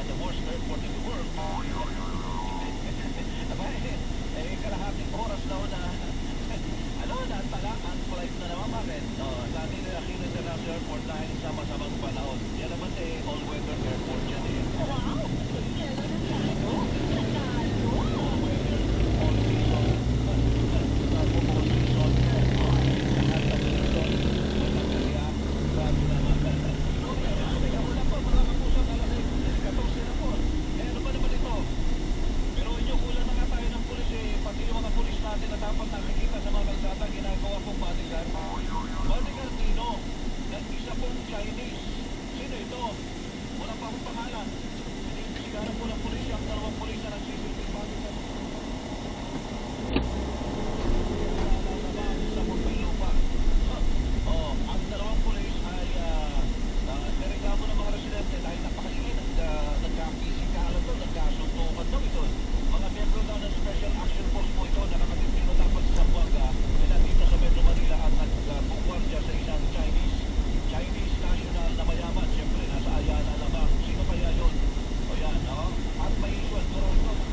the worst airport in the world. Abay, kalahating oras daw na, ang flight na naman bakit? Sa atin, Aquino International Airport dahil sa masamang panahon. Yan naman all-weather airport yan Wow! Yelo na tayo. Nanalo. All season. All season. Lahat ng season. Walang kaya. Grabe naman. Teka mo lang po, mga kapusang alas 14 na po. Ano ba naman ito? Pero inyo kulang na nga tayo ng pulis pati yung mga pulis natin na dapat nakikita sa mga kalsada ginagawa pong bodyguard. Bodyguard Tino, nag-isa pong Chinese. Sino ito? Wala pa akong pangalan. Iniimbestigahan po ng pulis ang dalawang pulis na nagsisilbing bodyguard. Sa Muntinlupa. Ang dalawang pulis ay nireklamo ng mga residente dahil napakaingay nagkakisikalan to, nagkasuntukan daw ito. Mga miyembro daw ng Special Action Force po ito na nakatitino dapat sa Zamboanga nandito sa Metro Manila at nagbukwardya sa isang Chinese national na mayaman. Siyempre, nasa Ayala lamang. Sino kaya yun? O yan, no? At may sweldo raw ito.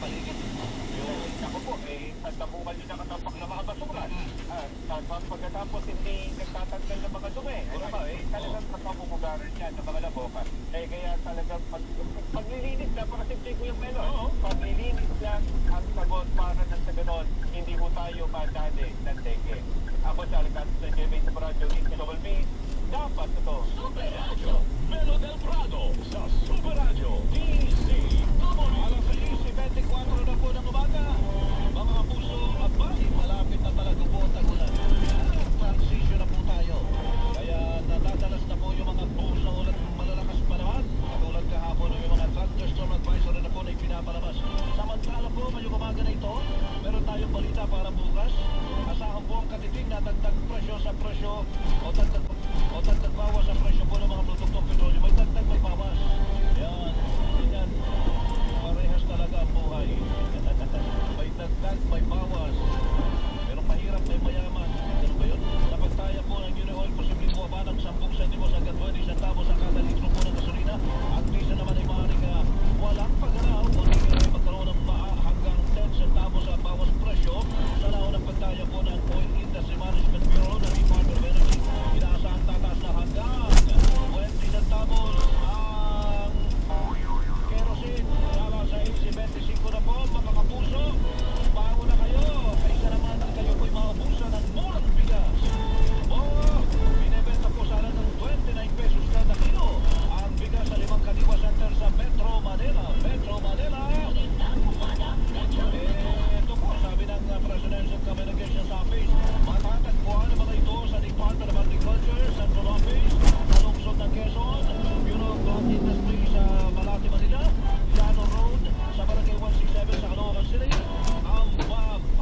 paligid. Ako po, tagtabukan nyo nakatampak na mga basura. Pagkatapos hindi nagtatanggal ng mga dumi. Ano ba, talagang kapamumugaran yan ng mga laboka. Kaya talagang paglilinis, napakasimple ko yung melo. Paglilinis lang ang sagot para nang sa ganon, hindi po tayo madali ng dengue. Ako sa Alcantara sa GMA sa Radyo, Double B, dapat ito. Super Radio, Melo del Prado sa Super Radio, Alas 6:24 na po ng umaga. Mga kapuso, abay, malapit na talaga po ang tagulan. Transition na po tayo. Kaya nadadalas na po yung mga puso ulit malalakas pa naman. Katulad kahapon yung mga thunderstorm advisory na po na ipinapalabas. Samantala po, ngayong umaga na ito, meron tayong balita para bukas. Asahan po ang katiting na dagdag presyo sa presyo o dagdag bawas sa presyo po ng mga produktong petrolyo. May dagdag, may bawas. Yan, ganyan. Parehas talaga ang buhay. May dagdag, may bawas. Pero mahirap, may mayaman. Ganun ba yun? Sa pagtaya po ng Union Oil, posibleng bumaba ng 10 sentimos hanggang 20 centavos sa kada litro po ng gasolina. At minsan naman ay maaaring walang pag-araw o di magkaroon ng hanggang 10 centavos sa bawas presyo sa naunang pagtaya po ng Oil Industry Management Bureau ng Department of Energy. Inaasahan tataas na hanggang 20 centavos ang kerosene. Kaya sa 25 na po, mga kapuso, bago na kayo. Kaysa naman ang kayo po'y maubusan ng murang bigas. Binibenta po sana ng 29 pesos kada kilo ang bigas sa 5 Kadiwa Center sa Metro Manila. Metro Manila. Ito po, sabi ng Presidential Communications Office, matatagpuan ang mga ito sa Department of Agriculture, Central Office, sa lungsod ng Quezon, Bureau of Plant Industry sa Malate, Manila, Llano Road, sa Barangay 167 sa Caloocan City, ang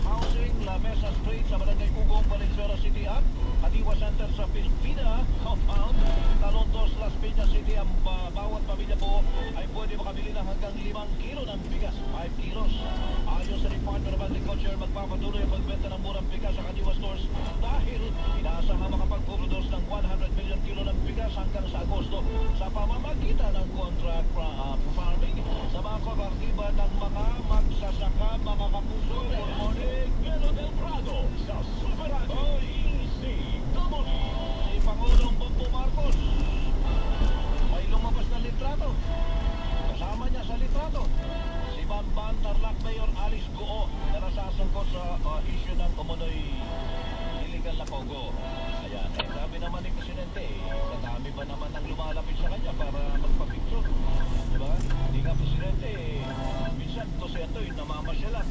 Housing, La Mesa Street sa Barangay Ugong, Valenzuela City at Kadiwa Center sa Pilpina Compound, Talondos, Las Piñas City. Ang bawat pamilya po ay pwede makabili ng hanggang 5 kilo ng bigas, 5 kilos. Ayon sa Department of Agriculture, magpapatuloy ang pagbenta ng murang bigas sa Kadiwa stores dahil inaasahan makapag-produce ng 100 million kilo ng bigas hanggang sa Agosto sa pamamagitan ng contract farming sa mga kooperatiba ng mga magsasaka. Mga kapuso, good morning. Melo del Prado sa Super Radio, Si Pangulong Bongbong Marcos may lumabas na litrato. Kasama niya sa litrato si Bamban Tarlac Mayor Alice Guo na nasasangkot sa issue ng umunoy illegal na pogo. Ayan, sabi naman ni Presidente, sa dami ba naman ang lumalapit sa kanya para magpapicture? Diba? Hindi nga Presidente, minsan 200 yung namamasyalan.